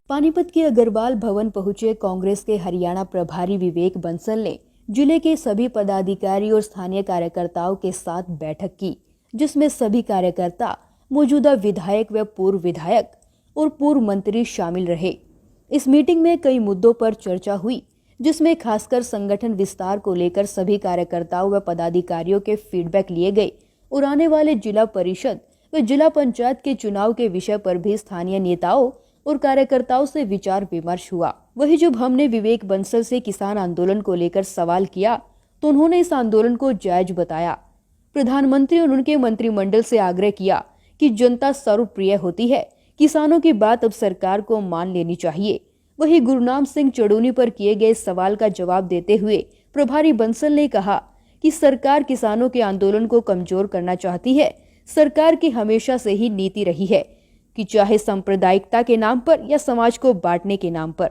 पानीपत के अग्रवाल भवन पहुंचे कांग्रेस के हरियाणा प्रभारी विवेक बंसल ने जिले के सभी पदाधिकारी और स्थानीय कार्यकर्ताओं के साथ बैठक की, जिसमें सभी कार्यकर्ता, मौजूदा विधायक व पूर्व विधायक और पूर्व मंत्री शामिल रहे। इस मीटिंग में कई मुद्दों पर चर्चा हुई, जिसमें खासकर संगठन विस्तार को लेकर सभी कार्यकर्ताओं व पदाधिकारियों के फीडबैक लिए गए और आने वाले जिला परिषद व जिला पंचायत के चुनाव के विषय पर भी स्थानीय नेताओं और कार्यकर्ताओं से विचार विमर्श हुआ। वहीं जब हमने विवेक बंसल से किसान आंदोलन को लेकर सवाल किया तो उन्होंने इस आंदोलन को जायज बताया। प्रधानमंत्री और उनके मंत्रिमंडल से आग्रह किया कि जनता सर्वप्रिय होती है, किसानों की बात अब सरकार को मान लेनी चाहिए। वहीं गुरनाम सिंह चड़ूनी पर किए गए सवाल का जवाब देते हुए प्रभारी बंसल ने कहा कि सरकार किसानों के आंदोलन को कमजोर करना चाहती है। सरकार की हमेशा से ही नीति रही है कि चाहे सांप्रदायिकता के नाम पर या समाज को बांटने के नाम पर।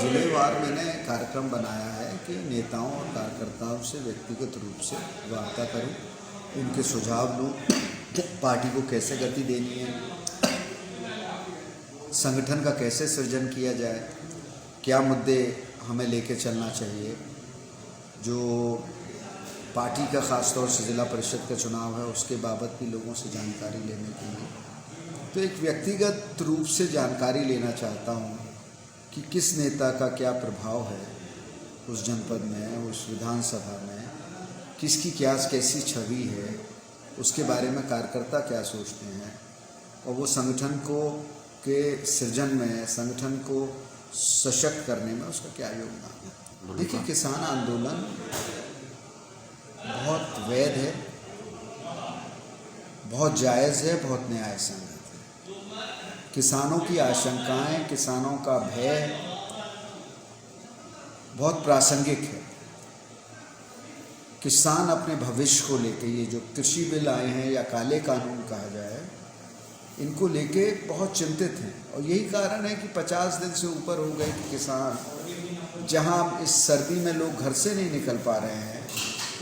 जिलेवार मैंने कार्यक्रम बनाया है कि नेताओं और कार्यकर्ताओं से व्यक्तिगत रूप से वार्ता करूं, उनके सुझाव लूं, पार्टी को कैसे गति देनी है, संगठन का कैसे सृजन किया जाए, क्या मुद्दे हमें लेके चलना चाहिए। जो पार्टी का ख़ास तौर से ज़िला परिषद का चुनाव है उसके बाबत भी लोगों से जानकारी लेने के लिए तो एक व्यक्तिगत रूप से जानकारी लेना चाहता हूँ कि किस नेता का क्या प्रभाव है उस जनपद में, उस विधानसभा में, किसकी क्या कैसी छवि है, उसके बारे में कार्यकर्ता क्या सोचते हैं और वो संगठन को के सृजन में, संगठन को सशक्त करने में उसका क्या योगदान है। देखिए, किसान आंदोलन बहुत वैध है, बहुत जायज़ है, बहुत न्याय संगत है। किसानों की आशंकाएं, किसानों का भय बहुत प्रासंगिक है। किसान अपने भविष्य को लेके, ये जो कृषि बिल आए हैं या काले कानून कहा जाए, इनको लेके बहुत चिंतित हैं और यही कारण है कि 50 दिन से ऊपर हो गए कि किसान, जहां इस सर्दी में लोग घर से नहीं निकल पा रहे हैं,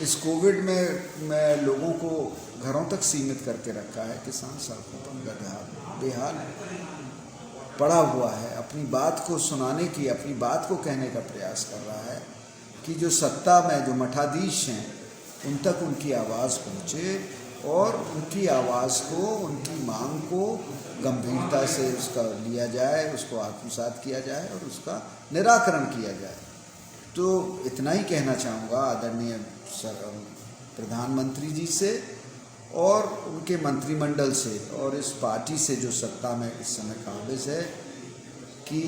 इस कोविड में लोगों को घरों तक सीमित करके रखा है, किसान सड़कों पर बेहाल पड़ा हुआ है। अपनी बात को सुनाने की, अपनी बात को कहने का प्रयास कर रहा है कि जो सत्ता में जो मठाधीश हैं उन तक उनकी आवाज़ पहुँचे और उनकी आवाज़ को, उनकी मांग को गंभीरता से उसका लिया जाए, उसको आत्मसात किया जाए और उसका निराकरण किया जाए। तो इतना ही कहना चाहूँगा आदरणीय प्रधानमंत्री जी से और उनके मंत्रिमंडल से और इस पार्टी से जो सत्ता में इस समय काबिज है कि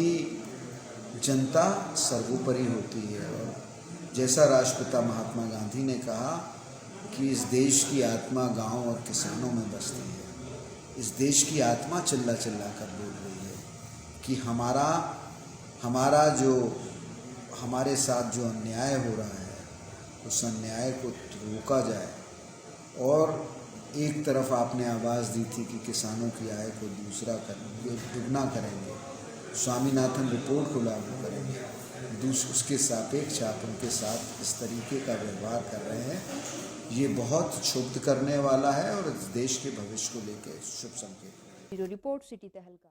जनता सर्वोपरि होती है। और जैसा राष्ट्रपिता महात्मा गांधी ने कहा कि इस देश की आत्मा गांव और किसानों में बसती है, इस देश की आत्मा चिल्ला चिल्ला कर बोल रही है कि हमारा जो हमारे साथ जो अन्याय हो रहा है उस अन्याय को रोका जाए। और एक तरफ आपने आवाज़ दी थी कि किसानों की आय को दुगना करेंगे, स्वामीनाथन रिपोर्ट को लागू करेंगे, उसके सापेक्ष आप उनके साथ इस तरीके का व्यवहार कर रहे हैं, ये बहुत क्षुब्ध करने वाला है और इस देश के भविष्य को लेकर शुभ संकेत। रिपोर्ट सिटी तहलका।